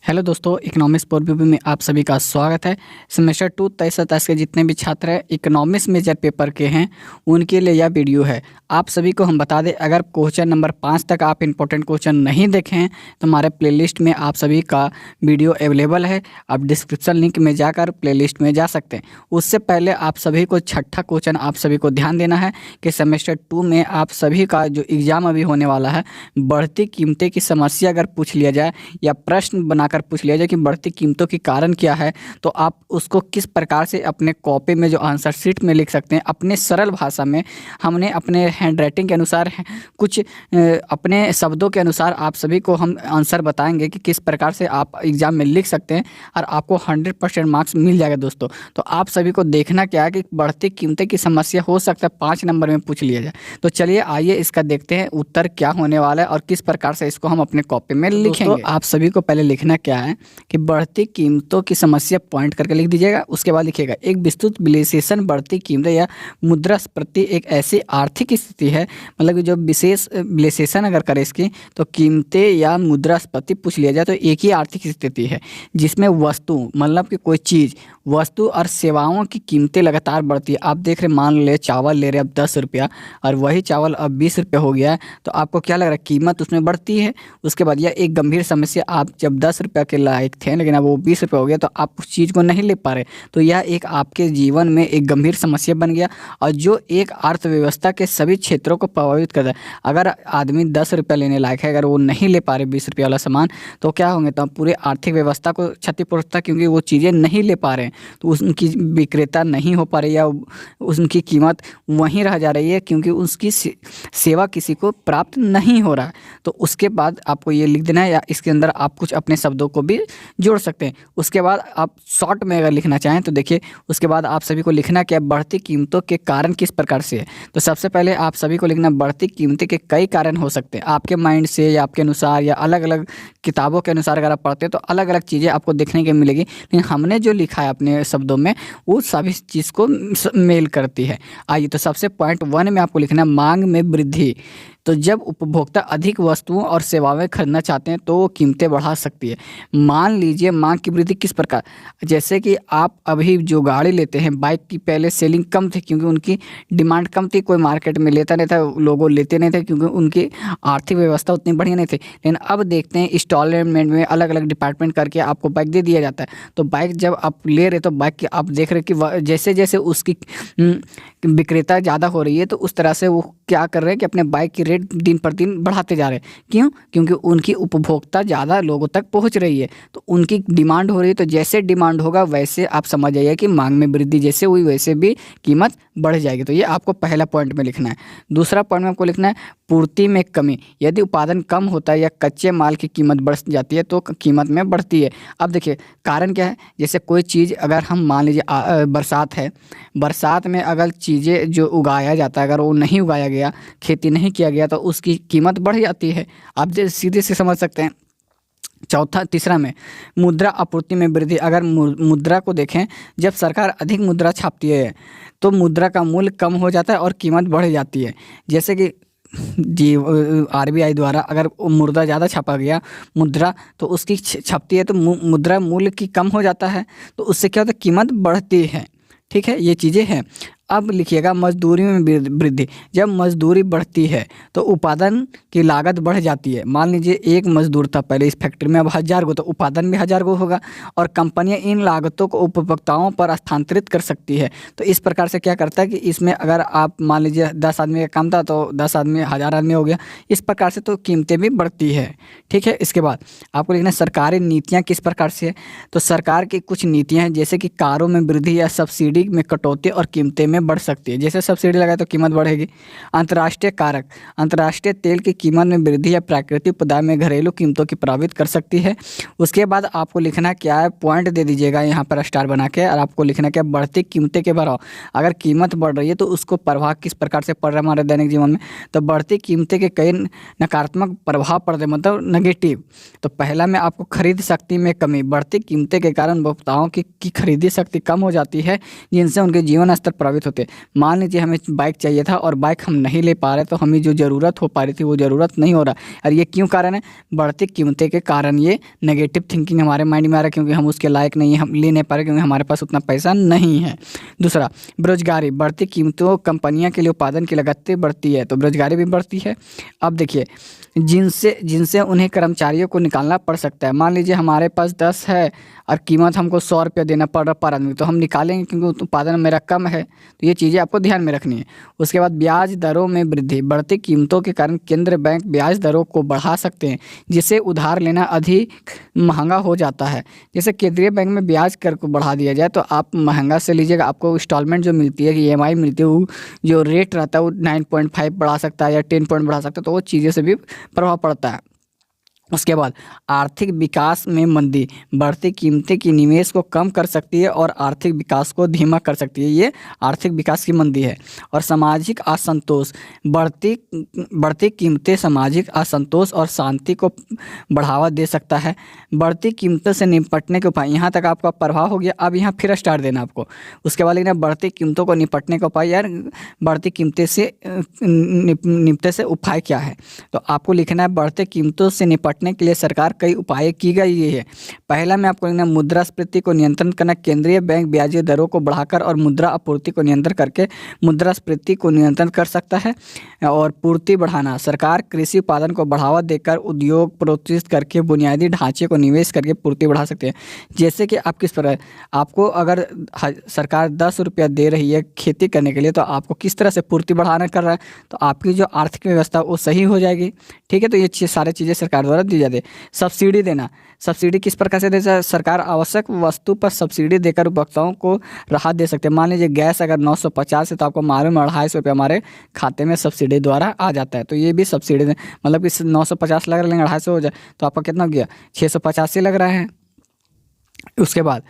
Hello दोस्तों, economics पर view में आप सभी का स्वागत है। सेमेस्टर 2 23-27 के जितने भी छात्र हैं इकोनॉमिक्स मेजर पेपर के हैं उनके लिए यह वीडियो है। आप सभी को हम बता दें, अगर क्वेश्चन नंबर 5 तक आप इंपॉर्टेंट क्वेश्चन नहीं देखे हैं तो हमारे प्लेलिस्ट में आप सभी का वीडियो अवेलेबल है। आप डिस्क्रिप्शन लिंक में जाकर प्लेलिस्ट में जा सकते हैं। उससे पहले आप सभी को छठा क्वेश्चन आप सभी को ध्यान देना है कि सेमेस्टर 2 में आप सभी का जो एग्ज़ाम अभी होने वाला है, बढ़ती कीमतें की समस्या अगर पूछ लिया जाए या प्रश्न बनाकर पूछ लिया जाए कि बढ़ती कीमतों के कारण क्या है, तो आप उसको किस प्रकार से अपने कॉपी में जो आंसर शीट में लिख सकते हैं अपने सरल भाषा में। हमने अपने हैंड राइटिंग के अनुसार कुछ अपने शब्दों के अनुसार आप सभी को हम आंसर बताएंगे कि किस प्रकार से आप एग्ज़ाम में लिख सकते हैं और आपको 100% मार्क्स मिल जाएगा दोस्तों। तो आप सभी को देखना क्या है कि बढ़ती कीमतें की समस्या हो सकता है 5 नंबर में पूछ लिया जाए। तो चलिए आइए इसका देखते हैं उत्तर क्या होने वाला है और किस प्रकार से इसको हम अपने कॉपी में लिखेंगे। तो आप सभी को पहले लिखना क्या है कि बढ़ती कीमतों की समस्या पॉइंट करके लिख दीजिएगा। उसके बाद लिखिएगा एक विस्तृत विश्लेषण बढ़ती कीमतें या मुद्रास्फीति एक ऐसी आर्थिक स्थिति है, मतलब कि जो विशेष विश्लेषण अगर करें इसकी तो कीमतें या मुद्रास्फीति पूछ लिया जाए तो एक ही आर्थिक स्थिति है जिसमें वस्तु मतलब कि कोई चीज़ वस्तु और सेवाओं की कीमतें लगातार बढ़ती है। आप देख रहे, मान ले चावल ले रहे अब 10 रुपया और वही चावल अब 20 रुपया हो गया है, तो आपको क्या लग रहा है कीमत उसमें बढ़ती है। उसके बाद यह एक गंभीर समस्या, आप जब 10 रुपया के लायक थे लेकिन अब वो 20 रुपया हो गया तो आप उस चीज़ को नहीं ले पा रहे, तो यह एक आपके जीवन में एक गंभीर समस्या बन गया और जो एक अर्थव्यवस्था के सभी क्षेत्रों को प्रभावित करता है। अगर आदमी 10 रुपया लेने लायक है, अगर वो नहीं ले पा रहे 20 रुपया वाला सामान, तो क्या होंगे, तो पूरे आर्थिक व्यवस्था को क्षति पहुँचता, क्योंकि वो चीज़ें नहीं ले पा रहे हैं तो उनकी विक्रेता नहीं हो पा रही या उनकी कीमत वहीं रह जा रही है क्योंकि उसकी सेवा किसी को प्राप्त नहीं हो रहा है। तो उसके बाद आपको ये लिख देना है या इसके अंदर आप कुछ अपने शब्दों को भी जोड़ सकते हैं। उसके बाद आप शॉर्ट में अगर लिखना चाहें तो देखिए, उसके बाद आप सभी को लिखना क्या, बढ़ती कीमतों के कारण किस प्रकार से है। तो सबसे पहले आप सभी को लिखना बढ़ती कीमतें के कई कारण हो सकते हैं आपके माइंड से या आपके अनुसार या अलग अलग किताबों के अनुसार अगर आप पढ़ते हैं तो अलग अलग चीज़ें आपको देखने को मिलेगी, लेकिन हमने जो लिखा है अपने शब्दों में वो सभी चीज़ को मेल करती है। आइए, तो सबसे पॉइंट 1 में आपको लिखना है मांग में वृद्धि। तो जब उपभोक्ता अधिक वस्तुओं और सेवाएं खरीदना चाहते हैं तो वो कीमतें बढ़ा सकती है। मान लीजिए मांग की वृद्धि किस प्रकार, जैसे कि आप अभी जो गाड़ी लेते हैं, बाइक की पहले सेलिंग कम थी क्योंकि उनकी डिमांड कम थी, कोई मार्केट में लेता नहीं था, लोगों लेते नहीं थे क्योंकि उनकी आर्थिक व्यवस्था उतनी बढ़िया नहीं थी। लेकिन अब देखते हैं इंस्टॉलमेंट में अलग अलग डिपार्टमेंट करके आपको बाइक दे दिया जाता है। तो बाइक जब आप ले रहे तो बाइक की आप देख रहे कि जैसे जैसे उसकी विक्रेता ज़्यादा हो रही है तो उस तरह से वो क्या कर रहे हैं कि अपने बाइक की रेट दिन पर दिन बढ़ाते जा रहे हैं। क्यों? क्योंकि उनकी उपभोक्ता ज़्यादा लोगों तक पहुंच रही है, तो उनकी डिमांड हो रही है। तो जैसे डिमांड होगा वैसे आप समझ जाइए कि मांग में वृद्धि जैसे हुई वैसे भी कीमत बढ़ जाएगी। तो ये आपको पहला पॉइंट में लिखना है। दूसरा पॉइंट में आपको लिखना है पूर्ति में कमी। यदि उत्पादन कम होता है या कच्चे माल की कीमत बढ़ जाती है तो कीमत में बढ़ती है। अब देखिए कारण क्या है, जैसे कोई चीज़ अगर हम मान लीजिए बरसात है, बरसात में अगर चीज़ें जो उगाया जाता है अगर वो नहीं उगाया गया, खेती नहीं किया गया, तो उसकी कीमत बढ़ जाती है। आप सीधे से समझ सकते हैं। तीसरा में मुद्रा आपूर्ति में वृद्धि। अगर मुद्रा को देखें, जब सरकार अधिक मुद्रा छापती है तो मुद्रा का मूल्य कम हो जाता है और कीमत बढ़ जाती है। जैसे कि जी आरबीआई द्वारा अगर मुद्रा ज़्यादा छापा गया मुद्रा तो उसकी छपती है तो मुद्रा मूल्य की कम हो जाता है, तो उससे क्या होता है, कीमत बढ़ती है। ठीक है, ये चीज़ें हैं। अब लिखिएगा मजदूरी में वृद्धि। जब मजदूरी बढ़ती है तो उत्पादन की लागत बढ़ जाती है। मान लीजिए एक मजदूर था पहले इस फैक्ट्री में, अब 1000 गो, तो उत्पादन भी 1000 गो होगा और कंपनियां इन लागतों को उपभोक्ताओं पर स्थानांतरित कर सकती है। तो इस प्रकार से क्या करता है कि इसमें अगर आप मान लीजिए 10 आदमी का काम था तो 10 आदमी 1000 आदमी हो गया, इस प्रकार से तो कीमतें भी बढ़ती है। ठीक है, इसके बाद आपको लिखना सरकारी नीतियाँ किस प्रकार से है। तो सरकार की कुछ नीतियाँ हैं जैसे कि कारों में वृद्धि या सब्सिडी में कटौती और कीमतें में बढ़ सकती है। जैसे सब्सिडी लगाए तो कीमत बढ़ेगी। अंतर्राष्ट्रीय कारक, अंतर्राष्ट्रीय तेल की कीमत में वृद्धि या प्राकृतिक पदार्थ में घरेलू कीमतों की प्रभावित कर सकती है। उसके बाद आपको लिखना क्या है, पॉइंट दे दीजिएगा यहाँ पर स्टार बना के, और आपको लिखना क्या, बढ़ती कीमतें के बढ़ाव। अगर कीमत बढ़ रही है तो उसको प्रभाव किस प्रकार से पड़ रहा है हमारे दैनिक जीवन में, तो बढ़ती कीमतें के कई नकारात्मक प्रभाव पड़ते हैं, मतलब नेगेटिव। तो पहला में आपको खरीद शक्ति में कमी। बढ़ती कीमतें के कारण उपभोक्ताओं की खरीदी शक्ति कम हो जाती है जिनसे उनके जीवन स्तर प्रभावित होते हैं। मान लीजिए हमें बाइक चाहिए था और बाइक हम नहीं ले पा रहे, तो हमें जो ज़रूरत हो पा रही थी वो ज़रूरत नहीं हो रहा। और ये क्यों कारण है? बढ़ती कीमतें के कारण ये नेगेटिव थिंकिंग हमारे माइंड में आ रहा है, क्योंकि हम उसके लायक नहीं हैं, हम ले नहीं पा रहे क्योंकि हमारे पास उतना पैसा नहीं है। दूसरा, बेरोजगारी। बढ़ती कीमतों कंपनियां के लिए उत्पादन की लागत बढ़ती है तो बेरोजगारी भी बढ़ती है। अब देखिए, जिनसे जिनसे उन्हें कर्मचारियों को निकालना पड़ सकता है। मान लीजिए हमारे पास 10 है और कीमत हमको 100 रुपया देना पड़ रहा पर आदमी, तो हम निकालेंगे क्योंकि उत्पादन मेरा कम है। तो ये चीज़ें आपको ध्यान में रखनी है। उसके बाद ब्याज दरों में वृद्धि। बढ़ती कीमतों के कारण केंद्रीय बैंक ब्याज दरों को बढ़ा सकते हैं, जिससे उधार लेना अधिक महंगा हो जाता है। जैसे केंद्रीय बैंक में ब्याज कर को बढ़ा दिया जाए तो आप महंगा से लीजिएगा, आपको इंस्टॉलमेंट जो मिलती है, EMI मिलती है, वो जो रेट रहता है वो 9.5 बढ़ा सकता है या 10 पॉइंट बढ़ा सकता है, तो वो चीज़ें से भी प्रभाव पड़ता है। उसके बाद आर्थिक विकास में मंदी। बढ़ती कीमतें की निवेश को कम कर सकती है और आर्थिक विकास को धीमा कर सकती है। ये आर्थिक विकास की मंदी है। और सामाजिक असंतोष। बढ़ती कीमतें सामाजिक असंतोष और शांति को बढ़ावा दे सकता है। बढ़ती कीमतों से निपटने के उपाय। यहाँ तक आपका प्रभाव हो गया, अब यहाँ फिर स्टार्ट देना आपको। उसके बाद लिखना बढ़ती कीमतों को निपटने का उपाय। यार बढ़ती कीमतें से निपटने से उपाय क्या है? तो आपको लिखना है बढ़ती कीमतों से निपटने के लिए सरकार कई उपाय की गई है। पहला में आपको लिखना मुद्रास्फीति को नियंत्रण करना। केंद्रीय बैंक ब्याज दरों को बढ़ाकर और मुद्रा आपूर्ति को नियंत्रण करके मुद्रास्फीति को नियंत्रण कर सकता है। और पूर्ति बढ़ाना। सरकार कृषि उत्पादन को बढ़ावा देकर उद्योग प्रोत्साहित करके बुनियादी ढांचे को निवेश करके पूर्ति बढ़ा सकते हैं। जैसे कि आप किस प्रकार, आपको अगर सरकार 10 रुपया दे रही है खेती करने के लिए, तो आपको किस तरह से पूर्ति बढ़ाना कर रहा है, तो आपकी जो आर्थिक व्यवस्था वो सही हो जाएगी। ठीक है, तो ये सारी चीज़ें सरकार द्वारा दी जाती है। सब्सिडी देना। सब्सिडी किस प्रकार से दे सकती है? सरकार आवश्यक वस्तु पर सब्सिडी देकर उपभोक्ताओं को राहत दे सकते हैं। मान लीजिए गैस अगर 950 है तो आपको मालूम है 250 रुपये हमारे खाते में सब्सिडी द्वारा आ जाता है, तो ये भी सब्सिडी मतलब कि 950 लग रहा है, 250 हो जाए तो आपका कितना हो गया? 685 लग रहा है। उसके बाद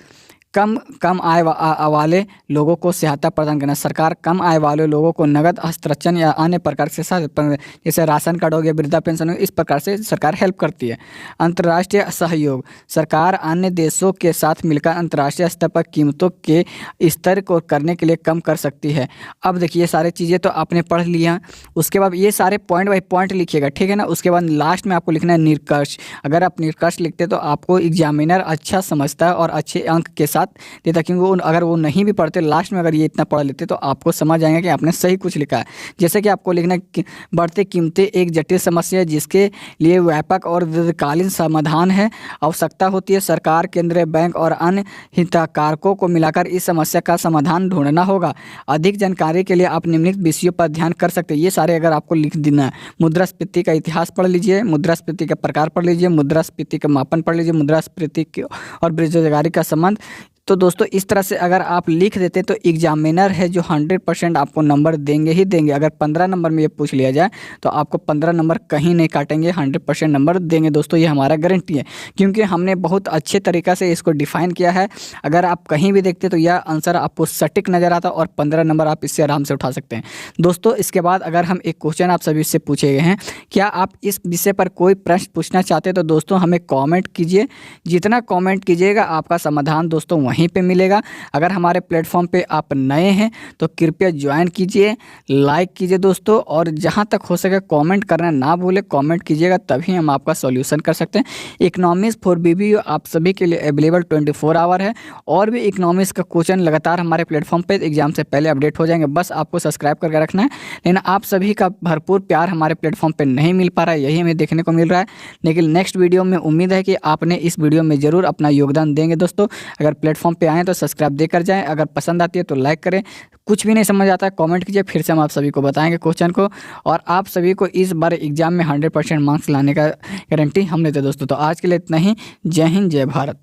कम आय वाले लोगों को सहायता प्रदान करना। सरकार कम आय वाले लोगों को नगद हस्तांतरण या अन्य प्रकार से जैसे राशन कार्ड हो गया, वृद्धा पेंशन हो गया, इस प्रकार से सरकार हेल्प करती है। अंतर्राष्ट्रीय सहयोग। सरकार अन्य देशों के साथ मिलकर अंतर्राष्ट्रीय स्तर पर कीमतों के स्तर को करने के लिए कम कर सकती है। अब देखिए ये सारी चीज़ें तो आपने पढ़ लिया। उसके बाद ये सारे पॉइंट बाई पॉइंट लिखिएगा, ठीक है ना। उसके बाद लास्ट में आपको लिखना है निष्कर्ष। अगर आप निष्कर्ष लिखते तो आपको एग्जामिनर अच्छा समझता है और अच्छे अंक के साथ देता, क्योंकि वो अगर वो नहीं भी पढ़ते, लास्ट में अगर ये इतना पढ़ लेते तो आपको समझ आएगा कि आपने सही कुछ लिखा है। जैसे कि आपको लिखना है बढ़ती कीमतें एक जटिल समस्या है जिसके लिए व्यापक और दीर्घकालीन समाधान है। आवश्यकता होती है सरकार, केंद्रीय बैंक और अन्य हितधारकों को मिलाकर इस समस्या का समाधान ढूंढना होगा। अधिक जानकारी के लिए आप निम्नलिखित विषयों पर ध्यान कर सकते हैं। ये सारे अगर आपको लिख देना है। मुद्रास्फीति का इतिहास पढ़ लीजिए, मुद्रास्फीति के प्रकार पढ़ लीजिए, मुद्रास्फीति का मापन पढ़ लीजिए, मुद्रास्फीति और बेरोजगारी का संबंध। तो दोस्तों इस तरह से अगर आप लिख देते तो एग्जामिनर है जो 100% आपको नंबर देंगे ही देंगे। अगर 15 नंबर में ये पूछ लिया जाए तो आपको 15 नंबर कहीं नहीं काटेंगे, 100% नंबर देंगे दोस्तों, ये हमारा गारंटी है, क्योंकि हमने बहुत अच्छे तरीक़ा से इसको डिफ़ाइन किया है। अगर आप कहीं भी देखते तो यह आंसर आपको सटीक नज़र आता और 15 नंबर आप इससे आराम से उठा सकते हैं दोस्तों। इसके बाद अगर हम एक क्वेश्चन आप सभी से पूछे गए हैं, क्या आप इस विषय पर कोई प्रश्न पूछना चाहते हैं, तो दोस्तों हमें कॉमेंट कीजिए। जितना कॉमेंट कीजिएगा आपका समाधान दोस्तों वहीं पे मिलेगा। अगर हमारे प्लेटफॉर्म पे आप नए हैं तो कृपया ज्वाइन कीजिए, लाइक कीजिए दोस्तों, और जहां तक हो सके कमेंट करना ना भूलें। कमेंट कीजिएगा तभी हम आपका सॉल्यूशन कर सकते हैं। इकोनॉमिक्स फॉर BBU आप सभी के लिए अवेलेबल 24 आवर है, और भी इकोनॉमिक्स का क्वेश्चन लगातार हमारे प्लेटफॉर्म पे एग्जाम से पहले अपडेट हो जाएंगे। बस आपको सब्सक्राइब करके रखना है। लेकिन आप सभी का भरपूर प्यार हमारे प्लेटफॉर्म पर नहीं मिल पा रहा है, यही हमें देखने को मिल रहा है। लेकिन नेक्स्ट वीडियो में उम्मीद है कि आपने इस वीडियो में ज़रूर अपना योगदान देंगे दोस्तों। अगर प्लेटफॉर्म पे आएँ तो सब्सक्राइब देकर जाएं, अगर पसंद आती है तो लाइक करें। कुछ भी नहीं समझ आता है कमेंट कीजिए, फिर से हम आप सभी को बताएंगे क्वेश्चन को, और आप सभी को इस बार एग्जाम में 100% मार्क्स लाने का गारंटी हमने दी दोस्तों। तो आज के लिए इतना ही। जय हिंद, जय भारत।